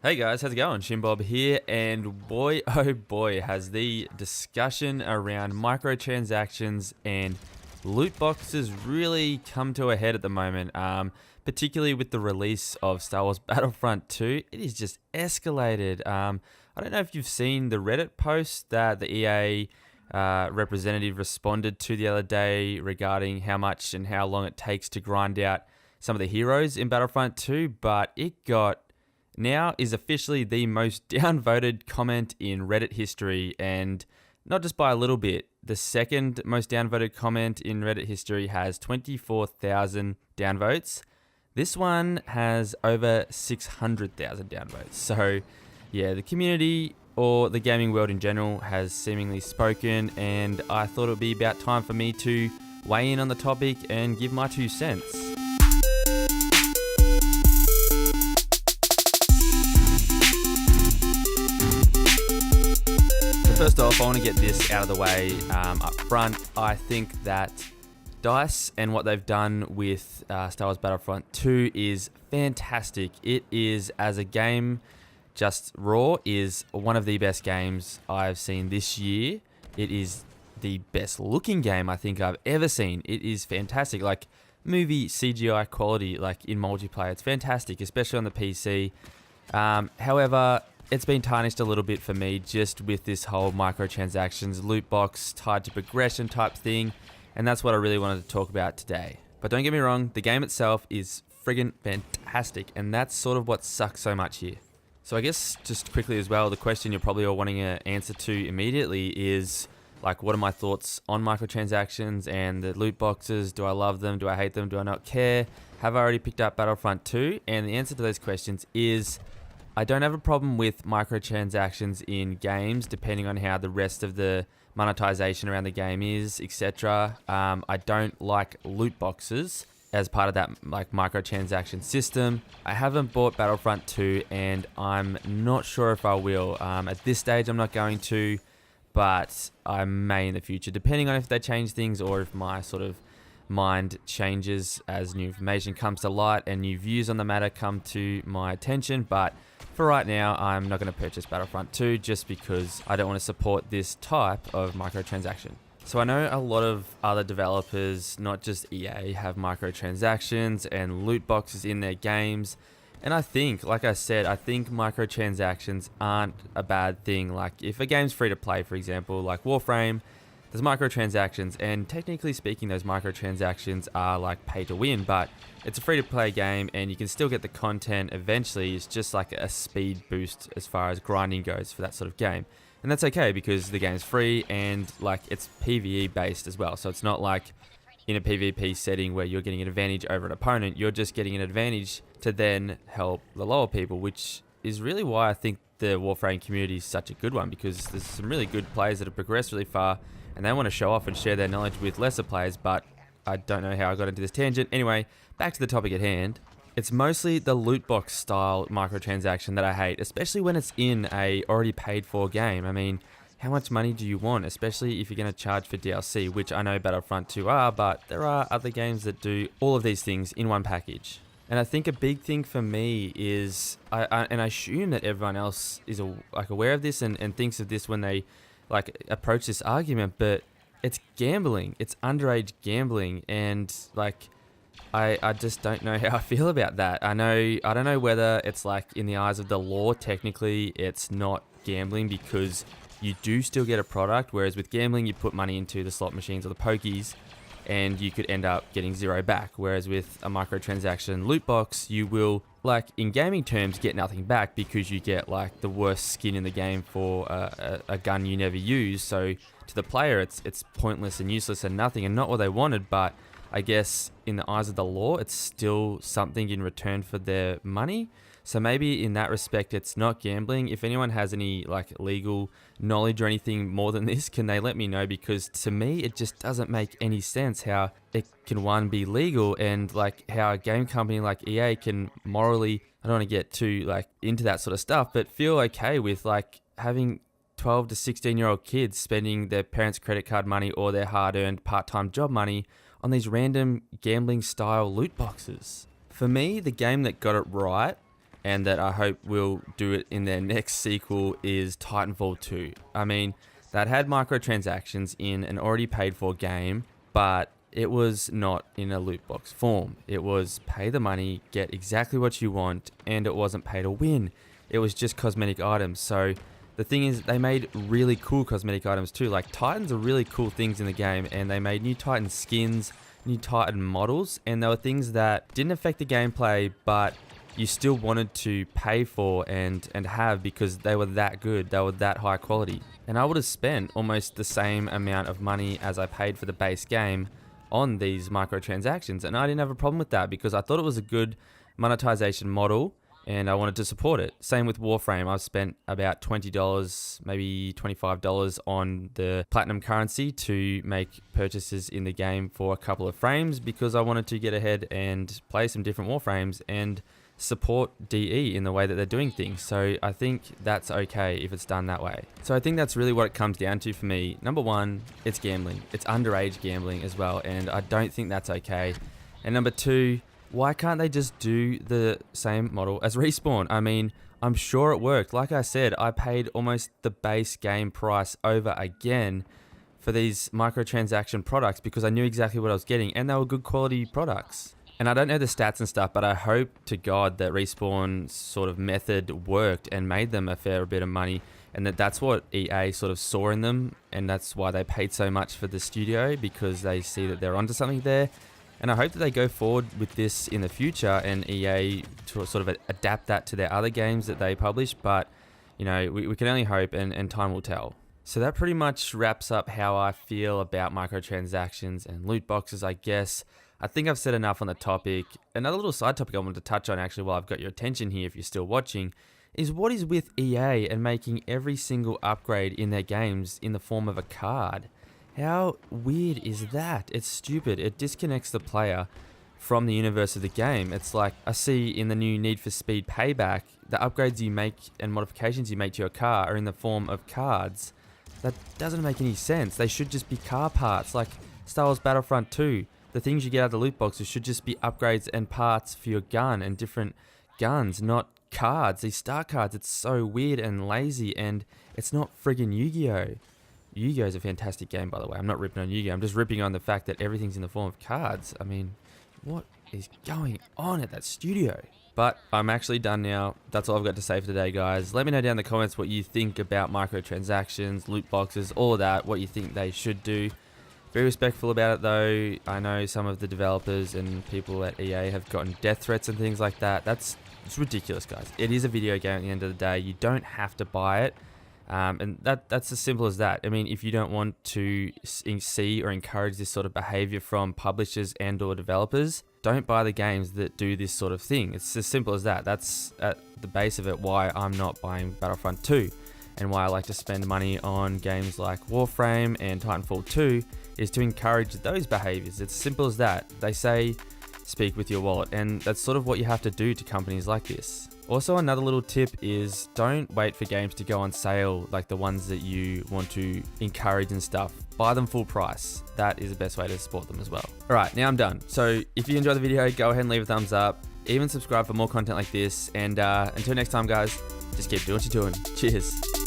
Hey guys, how's it going? Shimbob here, and boy oh boy has the discussion around microtransactions and loot boxes really come to a head at the moment, particularly with the release of Star Wars Battlefront 2. It is just escalated. I don't know if you've seen the Reddit post that the EA representative responded to the other day regarding how much and how long it takes to grind out some of the heroes in Battlefront 2, but it got now is officially the most downvoted comment in Reddit history, and not just by a little bit. The second most downvoted comment in Reddit history has 24,000 downvotes. This one has over 600,000 downvotes. So, yeah, the community or the gaming world in general has seemingly spoken, and I thought it would be about time for me to weigh in on the topic and give my 2 cents. First off, I want to get this out of the way up front. I think that DICE and what they've done with Star Wars Battlefront 2 is fantastic. It is, as a game, just raw, is one of the best games I've seen this year. It is the best looking game I think I've ever seen. It is fantastic, like movie CGI quality, like in multiplayer. It's fantastic, especially on the PC. However, it's been tarnished a little bit for me just with this whole microtransactions, loot box tied to progression type thing, and that's what I really wanted to talk about today. But don't get me wrong, the game itself is friggin' fantastic, and that's sort of what sucks so much here. So I guess just quickly as well, the question you're probably all wanting an answer to immediately is, like, what are my thoughts on microtransactions and the loot boxes? Do I love them? Do I hate them? Do I not care? Have I already picked up Battlefront 2? And the answer to those questions is, I don't have a problem with microtransactions in games, depending on how the rest of the monetization around the game is, etc. I don't like loot boxes as part of that like microtransaction system. I haven't bought Battlefront 2, and I'm not sure if I will. At this stage, I'm not going to, but I may in the future, depending on if they change things or if my sort of mind changes as new information comes to light and new views on the matter come to my attention. But for right now, I'm not going to purchase Battlefront 2 just because I don't want to support this type of microtransaction. So I know a lot of other developers, not just EA, have microtransactions and loot boxes in their games. And I think, like I said, I think microtransactions aren't a bad thing. Like if a game's free to play, for example, like Warframe, there's microtransactions, and technically speaking, those microtransactions are like pay to win, but it's a free to play game and you can still get the content eventually. It's just like a speed boost as far as grinding goes for that sort of game. And that's okay because the game's free and like it's PvE based as well. So it's not like in a PvP setting where you're getting an advantage over an opponent. You're just getting an advantage to then help the lower people, which is really why I think the Warframe community is such a good one, because there's some really good players that have progressed really far and they want to show off and share their knowledge with lesser players. But I don't know how I got into this tangent. Anyway, back to the topic at hand. It's mostly the loot box style microtransaction that I hate, especially when it's in a already paid for game. I mean, how much money do you want, especially if you're going to charge for DLC, which I know Battlefront 2 are, but there are other games that do all of these things in one package. And I think a big thing for me is, I assume that everyone else is aware of this and thinks of this when they like approach this argument, but it's gambling. It's underage gambling, and like I just don't know how I feel about that. I don't know whether it's like in the eyes of the law, technically it's not gambling because you do still get a product, whereas with gambling you put money into the slot machines or the pokies and you could end up getting zero back, whereas with a microtransaction loot box you will, like in gaming terms, get nothing back because you get like the worst skin in the game for a gun you never use. So to the player it's pointless and useless and nothing and not what they wanted, but I guess in the eyes of the law it's still something in return for their money. So maybe in that respect it's not gambling. If anyone has any like legal knowledge or anything more than this, can they let me know? Because to me it just doesn't make any sense how it can, one, be legal, and like how a game company like EA can morally, I don't want to get too like into that sort of stuff, but feel okay with like having 12 to 16-year-old kids spending their parents' credit card money or their hard-earned part-time job money on these random gambling style loot boxes. For me, the game that got it right and that I hope will do it in their next sequel, is Titanfall 2. I mean, that had microtransactions in an already paid for game, but it was not in a loot box form. It was pay the money, get exactly what you want, and it wasn't pay to win. It was just cosmetic items. So the thing is, they made really cool cosmetic items too. Like, Titans are really cool things in the game, and they made new Titan skins, new Titan models, and they were things that didn't affect the gameplay, but you still wanted to pay for and have, because they were that good, they were that high quality. And I would have spent almost the same amount of money as I paid for the base game on these microtransactions, and I didn't have a problem with that because I thought it was a good monetization model and I wanted to support it. Same with Warframe. I've spent about $20, maybe $25 on the platinum currency to make purchases in the game for a couple of frames because I wanted to get ahead and play some different Warframes and support DE in the way that they're doing things. So I think that's okay if it's done that way. So I think that's really what it comes down to for me. Number one, it's gambling. It's underage gambling as well, and I don't think that's okay. And number two, why can't they just do the same model as Respawn? I mean, I'm sure it worked. Like I said, I paid almost the base game price over again for these microtransaction products because I knew exactly what I was getting, and they were good quality products. And I don't know the stats and stuff, but I hope to God that Respawn's sort of method worked and made them a fair bit of money, and that's what EA sort of saw in them, and that's why they paid so much for the studio, because they see that they're onto something there. And I hope that they go forward with this in the future, and EA to sort of adapt that to their other games that they publish, but you know, we can only hope, and time will tell. So that pretty much wraps up how I feel about microtransactions and loot boxes, I guess. I think I've said enough on the topic. Another little side topic I wanted to touch on, actually, while I've got your attention here, if you're still watching, is what is with EA and making every single upgrade in their games in the form of a card? How weird is that? It's stupid. It disconnects the player from the universe of the game. It's like, I see in the new Need for Speed Payback, the upgrades you make and modifications you make to your car are in the form of cards. That doesn't make any sense. They should just be car parts, like Star Wars Battlefront 2. The things you get out of the loot boxes should just be upgrades and parts for your gun and different guns, not cards. These star cards, it's so weird and lazy, and it's not friggin' Yu-Gi-Oh! Yu-Gi-Oh! Is a fantastic game, by the way. I'm not ripping on Yu-Gi-Oh! I'm just ripping on the fact that everything's in the form of cards. I mean, what is going on at that studio? But I'm actually done now. That's all I've got to say for today, guys. Let me know down in the comments what you think about microtransactions, loot boxes, all of that, what you think they should do. Very respectful about it though. I know some of the developers and people at EA have gotten death threats and things like that. It's ridiculous, guys. It is a video game at the end of the day. You don't have to buy it. And that's as simple as that. I mean, if you don't want to see or encourage this sort of behavior from publishers and or developers, don't buy the games that do this sort of thing. It's as simple as that. That's at the base of it why I'm not buying Battlefront 2, and why I like to spend money on games like Warframe and Titanfall 2 is to encourage those behaviors. It's as simple as that. They say speak with your wallet, and that's sort of what you have to do to companies like this. Also, another little tip is don't wait for games to go on sale, like the ones that you want to encourage and stuff. Buy them full price. That is the best way to support them as well. Alright, now I'm done. So if you enjoyed the video, go ahead and leave a thumbs up. Even subscribe for more content like this. And until next time, guys, just keep doing what you're doing. Cheers.